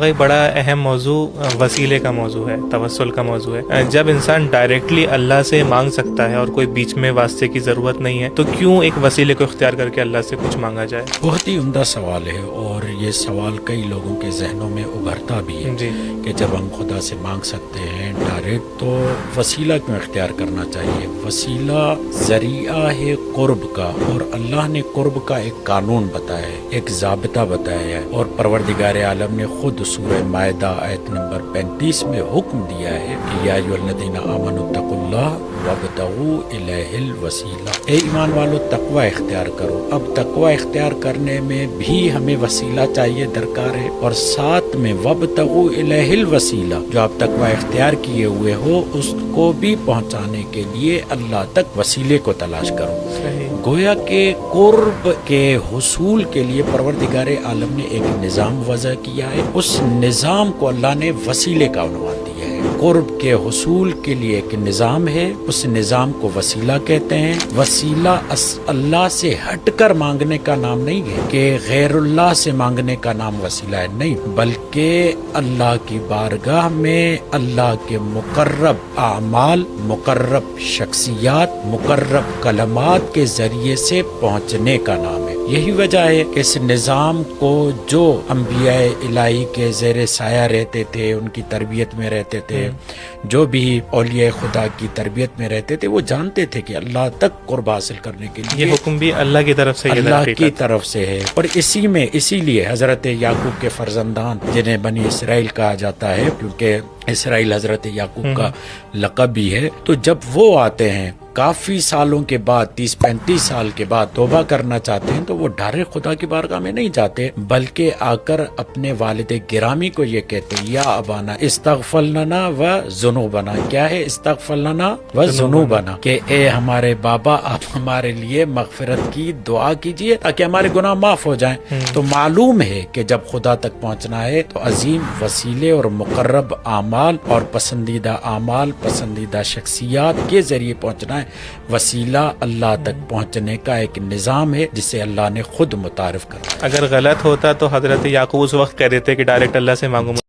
ایک بڑا اہم موضوع وسیلے کا موضوع ہے، توسل کا موضوع ہے۔ جب انسان ڈائریکٹلی اللہ سے مانگ سکتا ہے اور کوئی بیچ میں واسطے کی ضرورت نہیں ہے، تو کیوں ایک وسیلے کو اختیار کر کے اللہ سے کچھ مانگا جائے؟ بہت ہی عمدہ سوال ہے، اور یہ سوال کئی لوگوں کے ذہنوں میں ابھرتا بھی ہے جی کہ جب ہم خدا سے مانگ سکتے ہیں ڈائریکٹ، تو وسیلہ کیوں اختیار کرنا چاہیے؟ وسیلہ ذریعہ ہے قرب کا، اور اللہ نے قرب کا ایک قانون بتایا ہے، ایک ضابطہ بتایا ہے، اور پروردگار عالم نے خود سورہ مائدہ آیت نمبر 35 میں حکم دیا ہے کہ یا ایھا الذین آمنوا اتقوا اللہ وابتغوا الیہ الوسیلہ، اے ایمان والو تقوی اختیار کرو۔ اب تقوی اختیار کرنے میں بھی ہمیں وسیلہ چاہیے، درکار ہے، اور ساتھ میں وابتغوا الیہ الوسیلہ، جو آپ تقوی اختیار کیے ہوئے ہو اس کو بھی پہنچانے کے لیے اللہ تک وسیلے کو تلاش کرو۔ صحیح۔ گویا کہ قرب کے حصول کے لیے پروردگار عالم نے ایک نظام وضع کیا ہے، اس نظام کو اللہ نے وسیلے کا عنوان دیا ہے۔ قرب کے حصول کے لیے ایک نظام ہے، اس نظام کو وسیلہ کہتے ہیں۔ وسیلہ اللہ سے ہٹ کر مانگنے کا نام نہیں ہے کہ غیر اللہ سے مانگنے کا نام وسیلہ ہے، نہیں، بلکہ اللہ کی بارگاہ میں اللہ کے مقرب اعمال، مقرب شخصیات، مقرب کلمات کے ذریعے سے پہنچنے کا نام ہے۔ یہی وجہ ہے کہ اس نظام کو جو انبیاء الہی کے زیر سایہ رہتے تھے، ان کی تربیت میں رہتے تھے، جو بھی اولیاء خدا کی تربیت میں رہتے تھے، وہ جانتے تھے کہ اللہ تک قرب حاصل کرنے کے لیے یہ حکم بھی اللہ کی طرف سے، اللہ کی طرف سے ہے۔ اور اسی لیے حضرت یعقوب کے فرزندان، جنہیں بنی اسرائیل کہا جاتا ہے، کیونکہ اسرائیل حضرت یعقوب کا لقب بھی ہے، تو جب وہ آتے ہیں کافی سالوں کے بعد، 30-35 سال کے بعد توبہ کرنا چاہتے ہیں، تو وہ ڈائریکٹ خدا کی بارگاہ میں نہیں جاتے، بلکہ آ کر اپنے والد گرامی کو یہ کہتے ہیں یا ابانا استغفر لنا و ذنوبنا۔ کیا ہے استغفر لنا و ذنوبنا؟ کہ اے ہمارے بابا، آپ ہمارے لیے مغفرت کی دعا کیجئے تاکہ ہمارے گناہ معاف ہو جائیں۔ تو معلوم ہے کہ جب خدا تک پہنچنا ہے تو عظیم وسیلے اور مقرب اعمال اور پسندیدہ اعمال، پسندیدہ شخصیات کے ذریعے پہنچنا ہے۔ وسیلہ اللہ تک پہنچنے کا ایک نظام ہے جسے اللہ نے خود متعارف کرا۔ اگر غلط ہوتا تو حضرت یعقوب اس وقت کہہ دیتے کہ ڈائریکٹ اللہ سے مانگو۔